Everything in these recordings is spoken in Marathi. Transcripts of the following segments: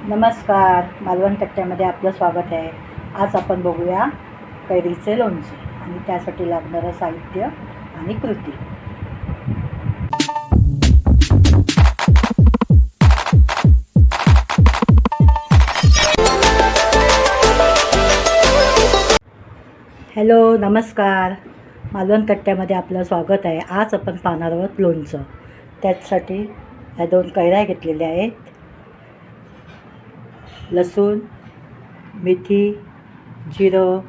नमस्कार, मालवण कट्ट्यामध्ये आपलं स्वागत आहे. आज आपण बघूया कैरीचे लोणचे आणि त्यासाठी लागणारं साहित्य आणि कृती. हॅलो, नमस्कार. मालवण कट्ट्यामध्ये आपलं स्वागत आहे. आज आपण पाहणार आहोत लोणचं. त्यासाठी ह्या 2 कैऱ्या घेतलेल्या आहेत. लसूण, मेथी, जिरं,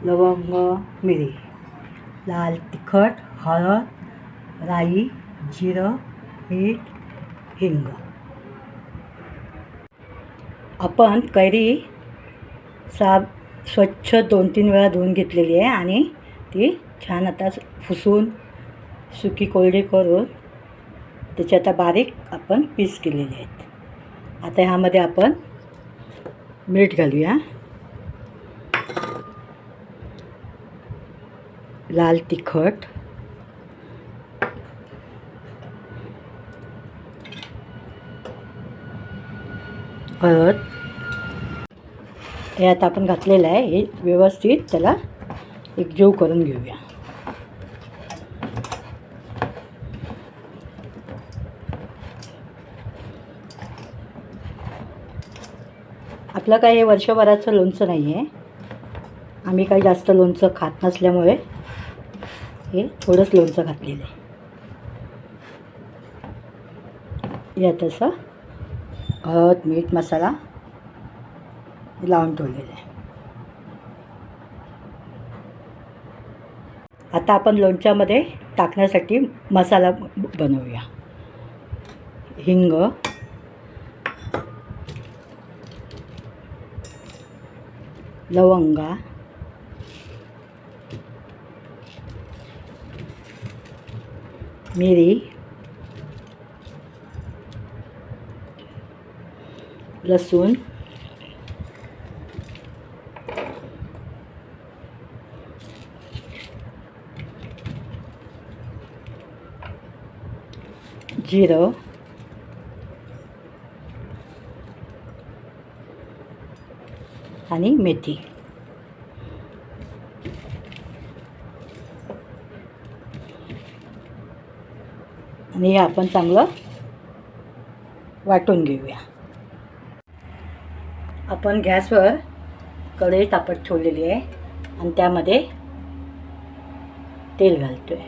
लवंग, मिरी, लाल तिखट, हळद, राई, जिरं, मीठ, हिंग. आपण कैरी स्वच्छ 2-3 वेळा धुवून घेतलेली आहे आणि ती छान आता पुसून सुकी कोरडी करून त्याची आता बारीक आपण पीस केलेले आहेत. आता ह्यामध्ये आपण मीठ घालूया, लाल तिखट, हळद हे आता आपण घातलेलं आहे. हे व्यवस्थित त्याला एकजीव करून घेऊया. आपलं काही हे वर्षभराचं लोणचं नाही आहे. आम्ही काही जास्त लोणचं खात नसल्यामुळे हे थोडंच लोणचं घातलेलं आहे. यात असं हळद, मीठ, मसाला लावून ठेवलेलं आहे. आता आपण लोणच्यामध्ये टाकण्यासाठी मसाला बनवूया. हिंग, लवंगा, मिरी, लसूण, जिरं, आणि मेथी. आणि हे आपण चांगलं वाटून घेऊया. आपण गॅसवर कढई तापत ठेवलेली आहे आणि त्यामध्ये तेल घालतोय.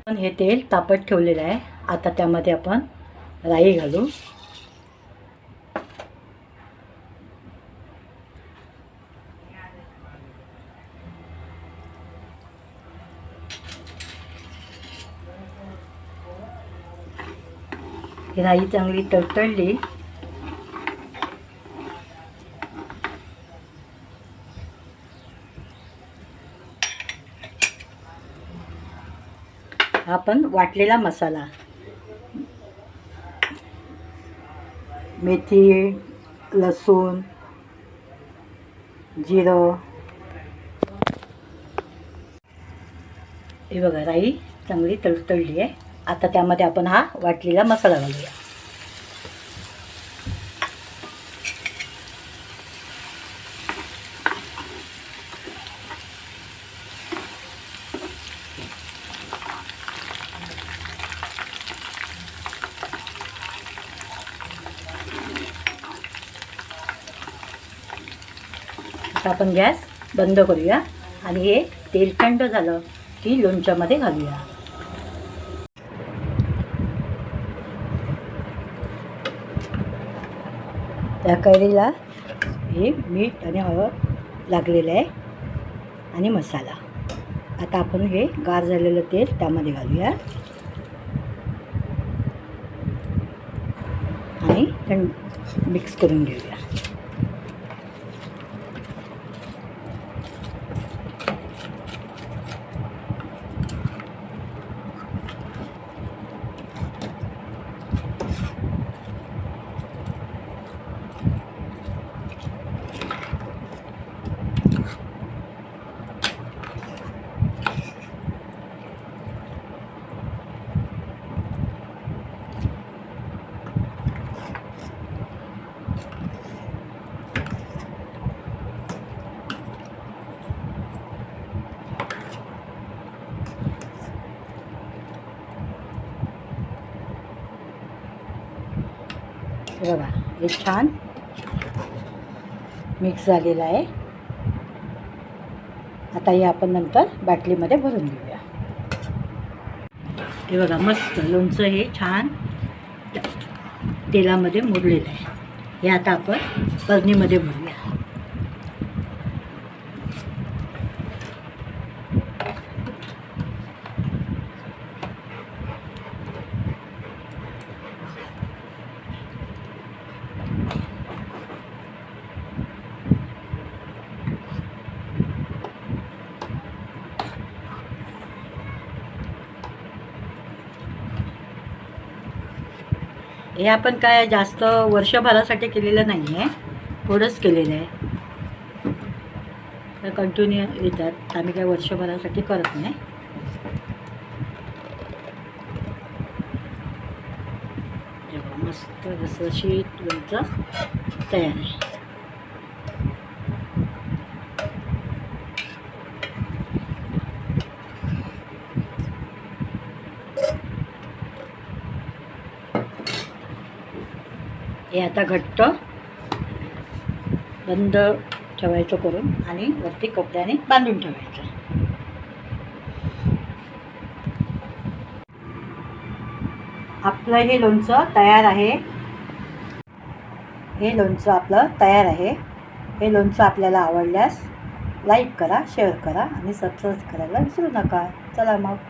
आपण हे तेल तापत ठेवलेलं आहे. आता त्यामध्ये आपण राई घालू. राई चांगली तडतडली आपण वाटलेला मसाला, मेथी, लसूण, जिरं, हे बघा राई चांगली तडतडली आहे. आता त्यामध्ये आपण हा वाटलेला मसाला घालूया. आता आपण गॅस बंद करूया आणि हे तेल थंड झालं की लोणच्यामध्ये घालूया. त्या कैरीला हे मीठ आणि हळद लागलेलं आहे आणि मसाला. आता आपण हे गार झालेलं तेल त्यामध्ये घालूया आणि मिक्स करून घेऊया. हे बघा, हे छान मिक्स झालेलं आहे. आता हे आपण नंतर बाटलीमध्ये भरून घेऊया. हे बघा, मस्त लोणचं हे छान तेलामध्ये मुरलेलं आहे. हे आता आपण बरणीमध्ये भरूया. हे आपण काय जास्त वर्षभरासाठी केलेलं नाही आहे, थोडंच केलेलं आहे. तर कंटिन्यू येतात, आम्ही काय वर्षभरासाठी करत नाही. जेव्हा मस्त रसरशीत लोणचं तयार आहे. हे आता घट्ट बंद ठेवायचं करून आणि वरती कपड्याने बांधून ठेवायचं. आपलं हे लोणचं तयार आहे. हे लोणचं आपलं तयार आहे. हे लोणचं आपल्याला आवडल्यास लाईक करा, शेअर करा आणि सबस्क्राईब करायला विसरू नका. चला मग.